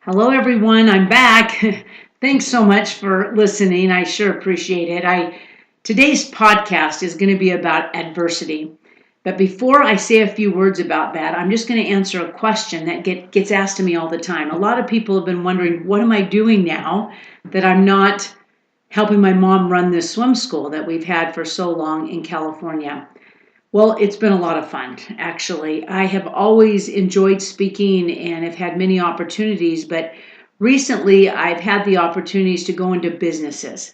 Hello, everyone. I'm back. Thanks so much for listening. I sure appreciate it. Today's podcast is going to be about adversity. But before I say a few words about that, I'm just going to answer a question that gets asked to me all the time. A lot of people have been wondering, what am I doing now that I'm not helping my mom run this swim school that we've had for so long in California? Well, it's been a lot of fun, actually. I have always enjoyed speaking and have had many opportunities, but recently I've had the opportunities to go into businesses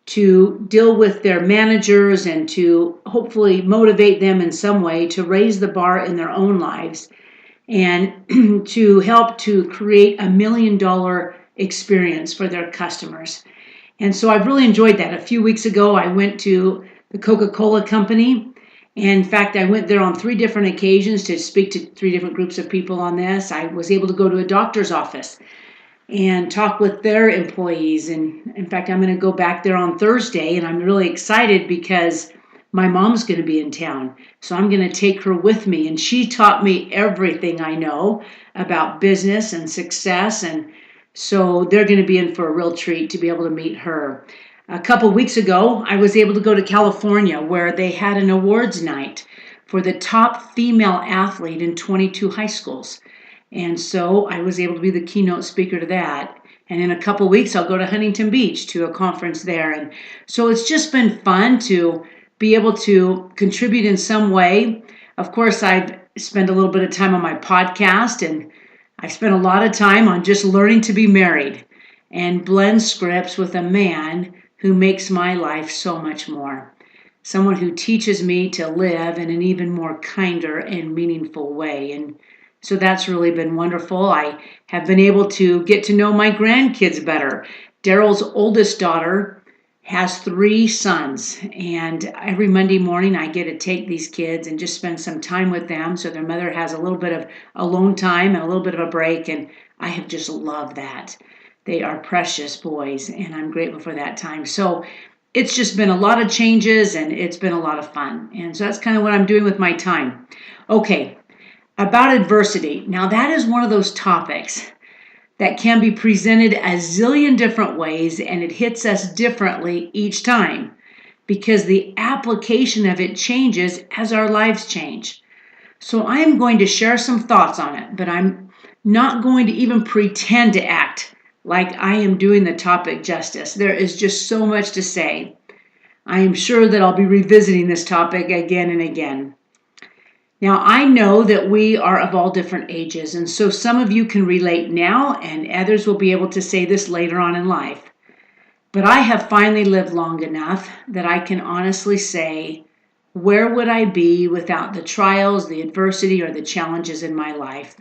to deal with their managers and to hopefully motivate them in some way to raise the bar in their own lives and to help to create $1 million experience for their customers. And so I've really enjoyed that. A few weeks ago, I went to the Coca-Cola Company. In fact, I went there on 3 different occasions to speak to 3 different groups of people on this. I was able to go to a doctor's office and talk with their employees. And in fact, I'm going to go back there on Thursday, and I'm really excited because my mom's going to be in town. So I'm going to take her with me. And she taught me everything I know about business and success. And so they're going to be in for a real treat to be able to meet her. A couple weeks ago, I was able to go to California where they had an awards night for the top female athlete in 22 high schools. And so I was able to be the keynote speaker to that. And in a couple weeks, I'll go to Huntington Beach to a conference there. And so it's just been fun to be able to contribute in some way. Of course, I've spent a little bit of time on my podcast, and I've spent a lot of time on just learning to be married and blend scripts with a man who makes my life so much more. Someone who teaches me to live in an even more kinder and meaningful way. And so that's really been wonderful. I have been able to get to know my grandkids better. Daryl's oldest daughter has 3 sons, and every Monday morning I get to take these kids and just spend some time with them so their mother has a little bit of alone time and a little bit of a break, and I have just loved that. They are precious boys, and I'm grateful for that time. So it's just been a lot of changes, and it's been a lot of fun. And so that's kind of what I'm doing with my time. Okay, about adversity. Now, that is one of those topics that can be presented a zillion different ways, and it hits us differently each time because the application of it changes as our lives change. So I'm going to share some thoughts on it, but I'm not going to even pretend to act like I am doing the topic justice. There is just so much to say. I am sure that I'll be revisiting this topic again and again. Now, I know that we are of all different ages, and so some of you can relate now, and others will be able to say this later on in life. But I have finally lived long enough that I can honestly say, where would I be without the trials, the adversity, or the challenges in my life?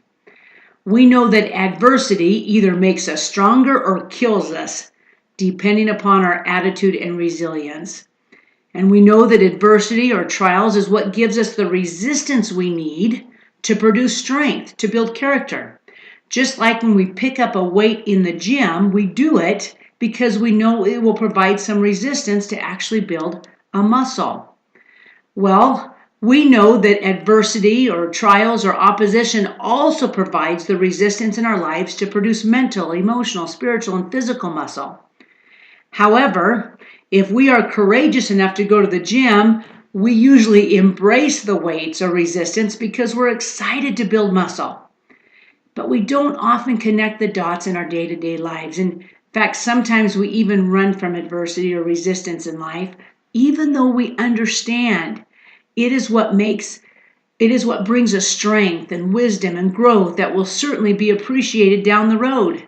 We know that adversity either makes us stronger or kills us, depending upon our attitude and resilience. And we know that adversity or trials is what gives us the resistance we need to produce strength, to build character. Just like when we pick up a weight in the gym, we do it because we know it will provide some resistance to actually build a muscle. Well, we know that adversity or trials or opposition also provides the resistance in our lives to produce mental, emotional, spiritual, and physical muscle. However, if we are courageous enough to go to the gym, we usually embrace the weights or resistance because we're excited to build muscle. But we don't often connect the dots in our day-to-day lives. In fact, sometimes we even run from adversity or resistance in life, even though we understand it is what brings us strength and wisdom and growth that will certainly be appreciated down the road.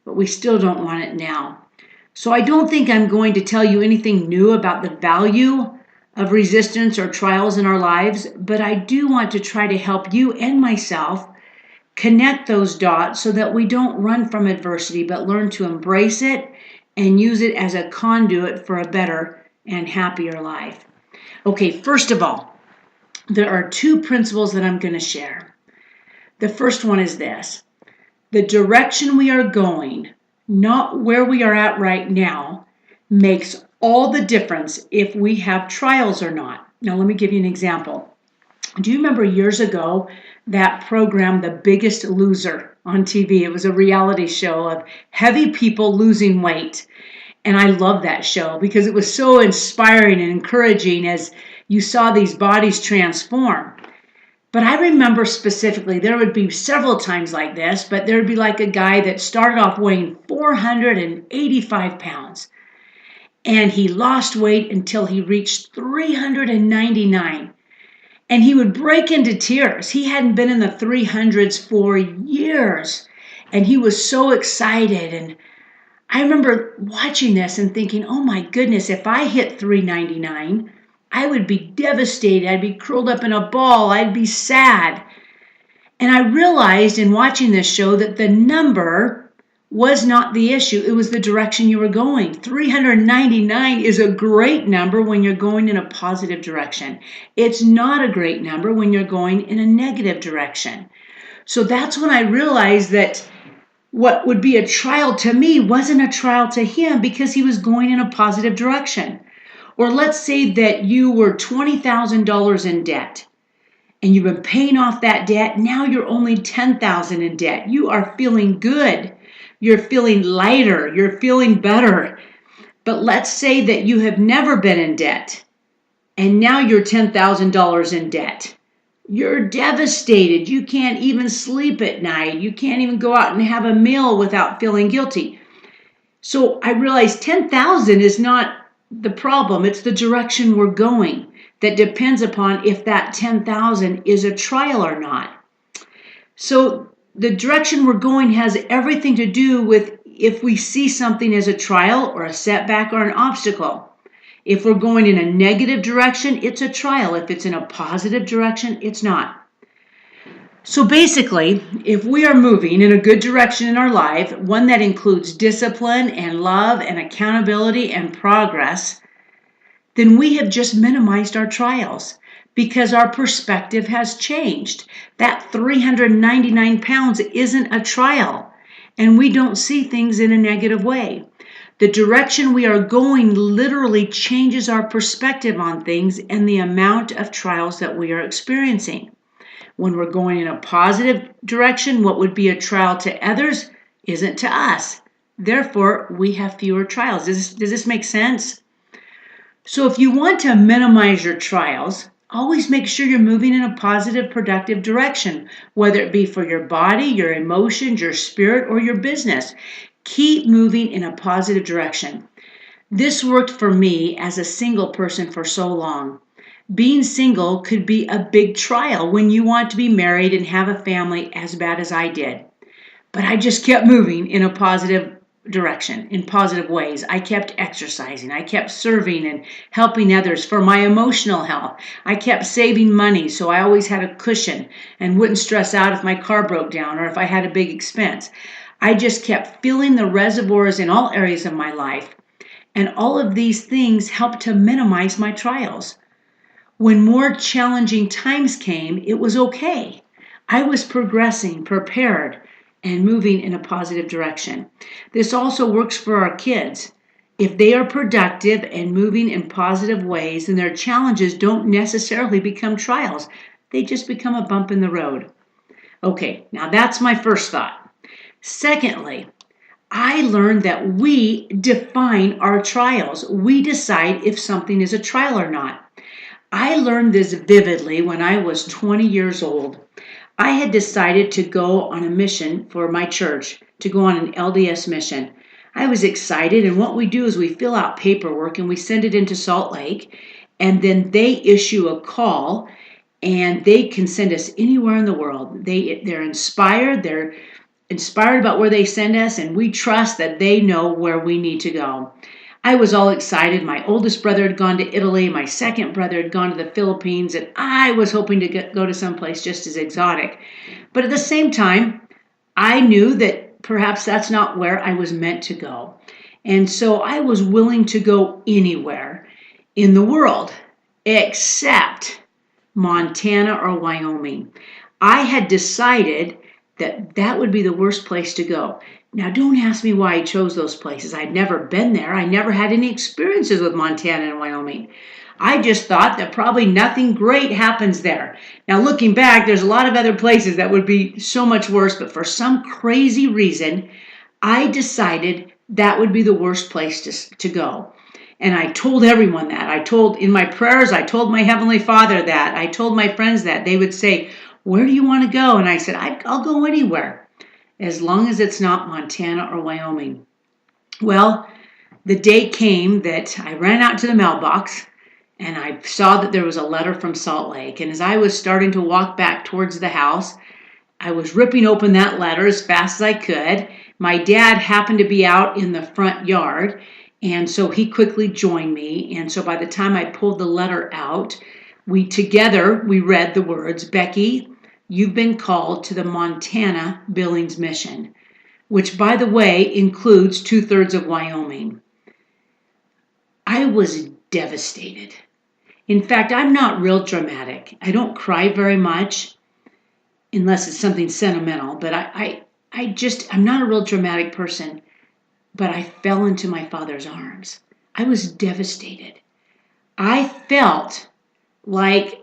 But we still don't want it now. So I don't think I'm going to tell you anything new about the value of resistance or trials in our lives, but I do want to try to help you and myself connect those dots so that we don't run from adversity, but learn to embrace it and use it as a conduit for a better and happier life. Okay, first of all, there are 2 principles that I'm going to share. The first one is this: the direction we are going, not where we are at right now, makes all the difference if we have trials or not. Now, let me give you an example. Do you remember years ago that program, The Biggest Loser? on TV. It was a reality show of heavy people losing weight. And I love that show because it was so inspiring and encouraging as you saw these bodies transform. But I remember specifically, there would be several times like this, but there would be like a guy that started off weighing 485 pounds. And he lost weight until he reached 399. And he would break into tears. He hadn't been in the 300s for years. And he was so excited. And I remember watching this and thinking, oh my goodness, if I hit 399, I would be devastated. I'd be curled up in a ball. I'd be sad. And I realized in watching this show that the number was not the issue. It was the direction you were going. 399 is a great number when you're going in a positive direction. It's not a great number when you're going in a negative direction. So that's when I realized that what would be a trial to me wasn't a trial to him because he was going in a positive direction. Or let's say that you were $20,000 in debt and you've been paying off that debt. Now you're only $10,000 in debt. You are feeling good. You're feeling lighter. You're feeling better. But let's say that you have never been in debt and now you're $10,000 in debt. You're devastated. You can't even sleep at night. You can't even go out and have a meal without feeling guilty. So I realized 10,000 is not the problem. It's the direction we're going that depends upon if that 10,000 is a trial or not. So the direction we're going has everything to do with if we see something as a trial or a setback or an obstacle. If we're going in a negative direction, it's a trial. If it's in a positive direction, it's not. So basically, if we are moving in a good direction in our life, one that includes discipline and love and accountability and progress, then we have just minimized our trials because our perspective has changed. That 399 pounds isn't a trial, and we don't see things in a negative way. The direction we are going literally changes our perspective on things and the amount of trials that we are experiencing. When we're going in a positive direction, what would be a trial to others isn't to us. Therefore, we have fewer trials. Does this make sense? So if you want to minimize your trials, always make sure you're moving in a positive, productive direction, whether it be for your body, your emotions, your spirit, or your business. Keep moving in a positive direction. This worked for me as a single person for so long. Being single could be a big trial when you want to be married and have a family as bad as I did. But I just kept moving in a positive direction, in positive ways. I kept exercising. I kept serving and helping others for my emotional health. I kept saving money so I always had a cushion and wouldn't stress out if my car broke down or if I had a big expense. I just kept filling the reservoirs in all areas of my life. And all of these things helped to minimize my trials. When more challenging times came, it was okay. I was progressing, prepared, and moving in a positive direction. This also works for our kids. If they are productive and moving in positive ways, then their challenges don't necessarily become trials. They just become a bump in the road. Okay, now that's my first thought. Secondly, I learned that we define our trials. We decide if something is a trial or not. I learned this vividly when I was 20 years old. I had decided to go on a mission for my church, to go on an LDS mission. I was excited, and what we do is we fill out paperwork and we send it into Salt Lake, and then they issue a call, and they can send us anywhere in the world. They're inspired about where they send us, and we trust that they know where we need to go. I was all excited. My oldest brother had gone to Italy. My second brother had gone to the Philippines, and I was hoping to go to someplace just as exotic. But at the same time, I knew that perhaps that's not where I was meant to go. And so I was willing to go anywhere in the world except Montana or Wyoming. I had decided that would be the worst place to go. Now, don't ask me why I chose those places. I'd never been there. I never had any experiences with Montana and Wyoming. I just thought that probably nothing great happens there. Now, looking back, there's a lot of other places that would be so much worse, but for some crazy reason, I decided that would be the worst place to go. And I told everyone that. In my prayers, I told my Heavenly Father that. I told my friends that. They would say, "Where do you want to go?" And I said, "I'll go anywhere, as long as it's not Montana or Wyoming." Well, the day came that I ran out to the mailbox and I saw that there was a letter from Salt Lake. And as I was starting to walk back towards the house, I was ripping open that letter as fast as I could. My dad happened to be out in the front yard, and so he quickly joined me. And so by the time I pulled the letter out, we read the words, "Becky, you've been called to the Montana Billings mission," which, by the way, includes 2/3 of Wyoming. I was devastated. In fact, I'm not real dramatic. I don't cry very much unless it's something sentimental, but I'm not a real dramatic person, but I fell into my Father's arms. I was devastated. I felt like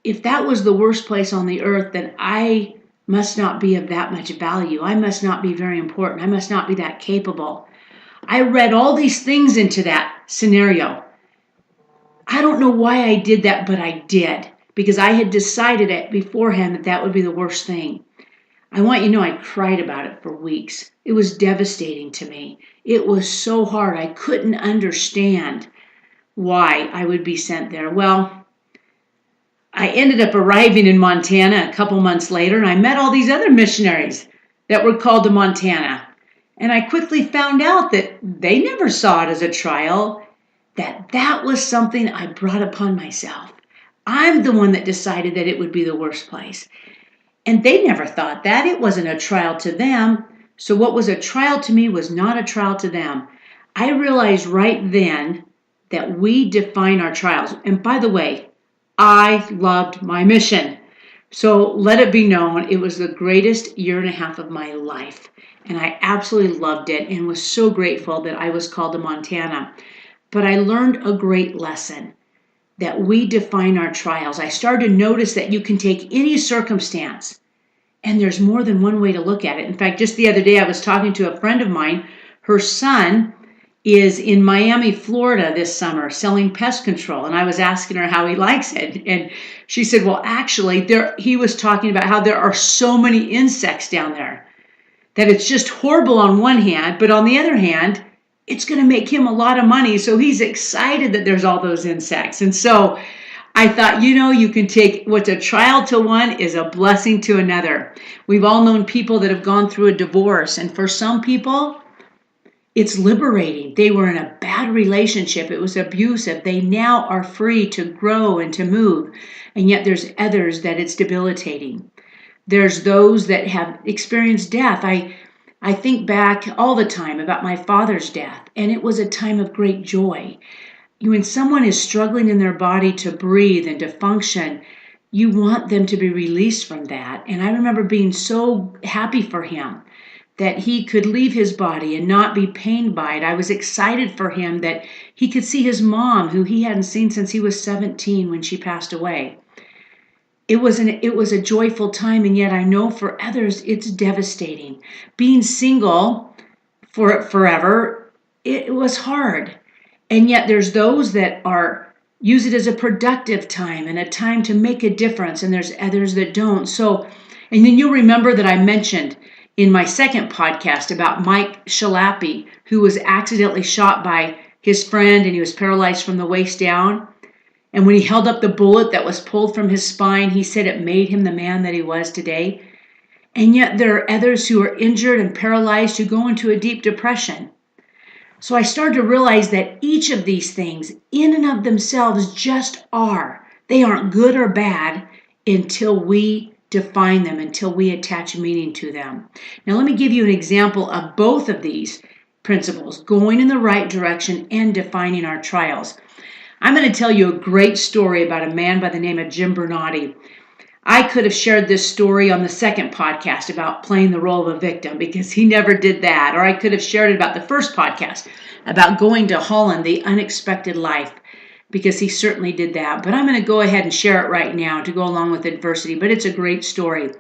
if that was the worst place on the earth, then I must not be of that much value. I must not be very important. I must not be that capable. I read all these things into that scenario. I don't know why I did that, but I did, because I had decided it beforehand that that would be the worst thing. I want you to know I cried about it for weeks. It was devastating to me. It was so hard. I couldn't understand why I would be sent there. Well, I ended up arriving in Montana a couple months later, and I met all these other missionaries that were called to Montana. And I quickly found out that they never saw it as a trial, that was something I brought upon myself. I'm the one that decided that it would be the worst place. And they never thought that. It wasn't a trial to them. So what was a trial to me was not a trial to them. I realized right then that we define our trials. And by the way, I loved my mission. So let it be known, it was the greatest year and a half of my life. And I absolutely loved it and was so grateful that I was called to Montana. But I learned a great lesson, that we define our trials. I started to notice that you can take any circumstance, and there's more than one way to look at it. In fact, just the other day, I was talking to a friend of mine. Her son is in Miami, Florida this summer selling pest control. And I was asking her how he likes it. And she said, well, actually, he was talking about how there are so many insects down there that it's just horrible on one hand, but on the other hand, it's going to make him a lot of money. So he's excited that there's all those insects. And so I thought, you can take what's a trial to one is a blessing to another. We've all known people that have gone through a divorce. And for some people, it's liberating. They were in a bad relationship. It was abusive. They now are free to grow and to move. And yet there's others that it's debilitating. There's those that have experienced death. I think back all the time about my father's death, and it was a time of great joy. When someone is struggling in their body to breathe and to function, you want them to be released from that. And I remember being so happy for him that he could leave his body and not be pained by it. I was excited for him that he could see his mom, who he hadn't seen since he was 17 when she passed away. It was a joyful time, and yet I know for others it's devastating. Being single for forever, it was hard. And yet there's those that use it as a productive time and a time to make a difference, and there's others that don't. So, and then you'll remember that I mentioned in my second podcast about Mike Shalappy, who was accidentally shot by his friend, and he was paralyzed from the waist down. And when he held up the bullet that was pulled from his spine, he said it made him the man that he was today. And yet there are others who are injured and paralyzed who go into a deep depression. So I started to realize that each of these things in and of themselves just are. They aren't good or bad until we define them, until we attach meaning to them. Now let me give you an example of both of these principles, going in the right direction and defining our trials. I'm going to tell you a great story about a man by the name of Jim Bernardi. I could have shared this story on the second podcast about playing the role of a victim, because he never did that. Or I could have shared it about the first podcast about going to Holland, the unexpected life. because he certainly did that. But I'm going to go ahead and share it right now to go along with adversity. But it's a great story.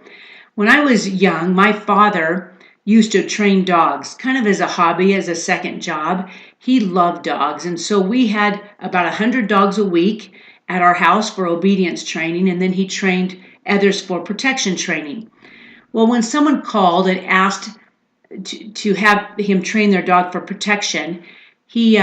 When I was young, my father used to train dogs, kind of as a hobby, as a second job. He loved dogs. And so we had about 100 dogs a week at our house for obedience training, and then he trained others for protection training. Well, when someone called and asked to have him train their dog for protection, he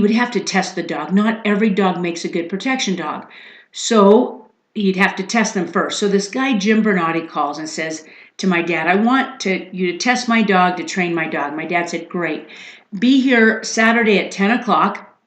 would have to test the dog. Not every dog makes a good protection dog. So he'd have to test them first. So this guy, Jim Bernardi, calls and says to my dad, I want you to test my dog, to train my dog. My dad said, great. Be here Saturday at 10 o'clock.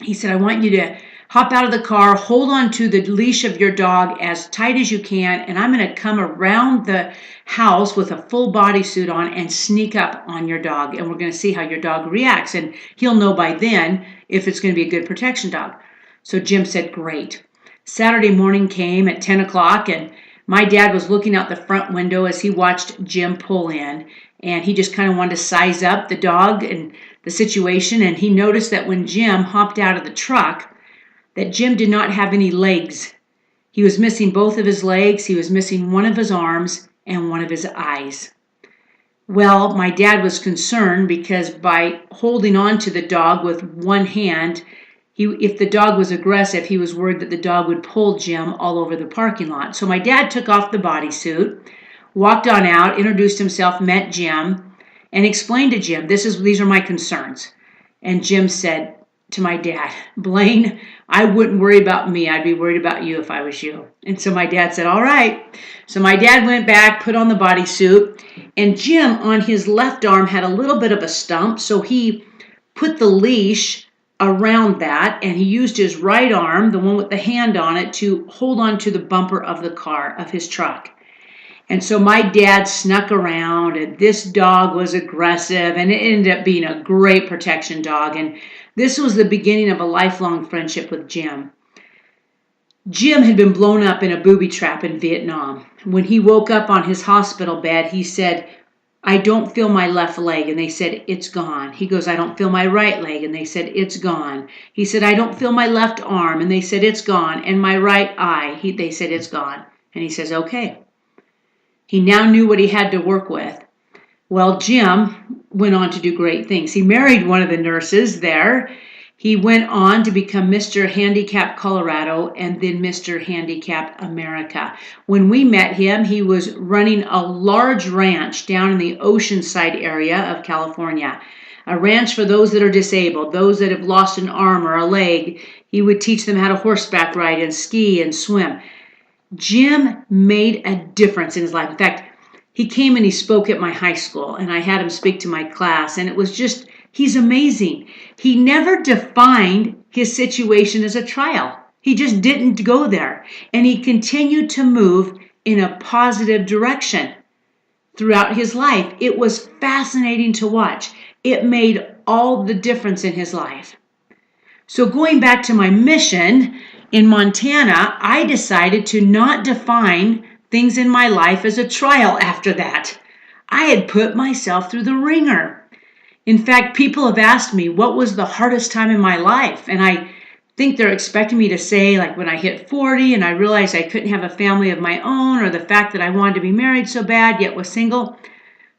He said, I want you to hop out of the car, hold on to the leash of your dog as tight as you can, and I'm going to come around the house with a full bodysuit on and sneak up on your dog, and we're going to see how your dog reacts, and he'll know by then if it's going to be a good protection dog. So Jim said, great. Saturday morning came at 10 o'clock, and my dad was looking out the front window as he watched Jim pull in, and he just kind of wanted to size up the dog and the situation, and he noticed that when Jim hopped out of the truck, that Jim did not have any legs. He was missing both of his legs, he was missing one of his arms, and one of his eyes. Well, my dad was concerned because by holding on to the dog with one hand, if the dog was aggressive, he was worried that the dog would pull Jim all over the parking lot. So my dad took off the bodysuit, walked on out, introduced himself, met Jim, and explained to Jim, these are my concerns. And Jim said to my dad, Blaine, I wouldn't worry about me. I'd be worried about you if I was you. And so my dad said, all right. So my dad went back, put on the bodysuit, and Jim on his left arm had a little bit of a stump, so he put the leash around that, and he used his right arm, the one with the hand on it, to hold on to the bumper of the car, of his truck. And so my dad snuck around, and this dog was aggressive, and it ended up being a great protection dog. And this was the beginning of a lifelong friendship with Jim. Jim had been blown up in a booby trap in Vietnam. When he woke up on his hospital bed, he said, I don't feel my left leg. And they said, it's gone. He goes, I don't feel my right leg. And they said, it's gone. He said, I don't feel my left arm. And they said, it's gone. And my right eye, they said, it's gone. And he says, okay. He now knew what he had to work with. Well, Jim went on to do great things. He married one of the nurses there. He went on to become Mr. Handicap Colorado and then Mr. Handicap America. When we met him, he was running a large ranch down in the Oceanside area of California. A ranch for those that are disabled, those that have lost an arm or a leg. He would teach them how to horseback ride and ski and swim. Jim made a difference in his life. In fact, he came and he spoke at my high school, and I had him speak to my class, and it was just, he's amazing. He never defined his situation as a trial. He just didn't go there, and he continued to move in a positive direction throughout his life. It was fascinating to watch. It made all the difference in his life. So going back to my mission in Montana, I decided to not define things in my life as a trial after that. I had put myself through the ringer. In fact, people have asked me what was the hardest time in my life, and I think they're expecting me to say like when I hit 40 and I realized I couldn't have a family of my own, or the fact that I wanted to be married so bad yet was single.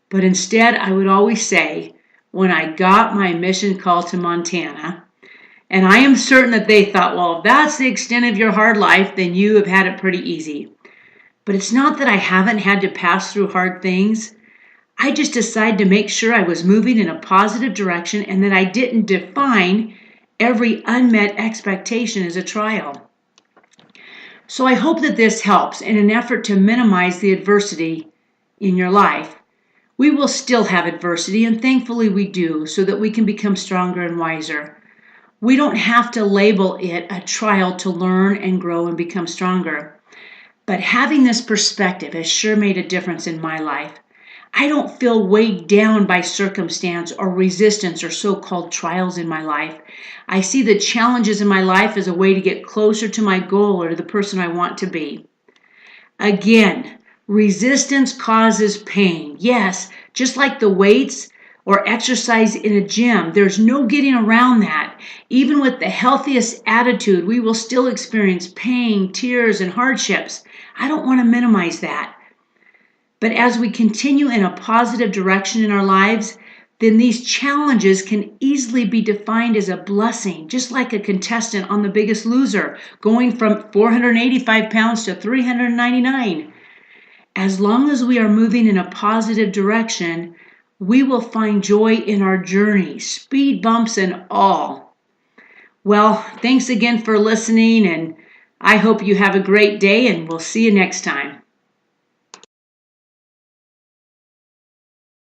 But instead, I would always say when I got my mission call to Montana, and I am certain that they thought, well, if that's the extent of your hard life, then you have had it pretty easy. But it's not that I haven't had to pass through hard things. I just decided to make sure I was moving in a positive direction and that I didn't define every unmet expectation as a trial. So I hope that this helps in an effort to minimize the adversity in your life. We will still have adversity, and thankfully we do, so that we can become stronger and wiser. We don't have to label it a trial to learn and grow and become stronger. But having this perspective has sure made a difference in my life. I don't feel weighed down by circumstance or resistance or so-called trials in my life. I see the challenges in my life as a way to get closer to my goal or to the person I want to be. Again, resistance causes pain. Yes, just like the weights, or exercise in a gym. There's no getting around that. Even with the healthiest attitude, we will still experience pain, tears, and hardships. I don't want to minimize that. But as we continue in a positive direction in our lives, then these challenges can easily be defined as a blessing, just like a contestant on The Biggest Loser, going from 485 pounds to 399. As long as we are moving in a positive direction, we will find joy in our journey, speed bumps and all. Well, thanks again for listening, and I hope you have a great day, and we'll see you next time.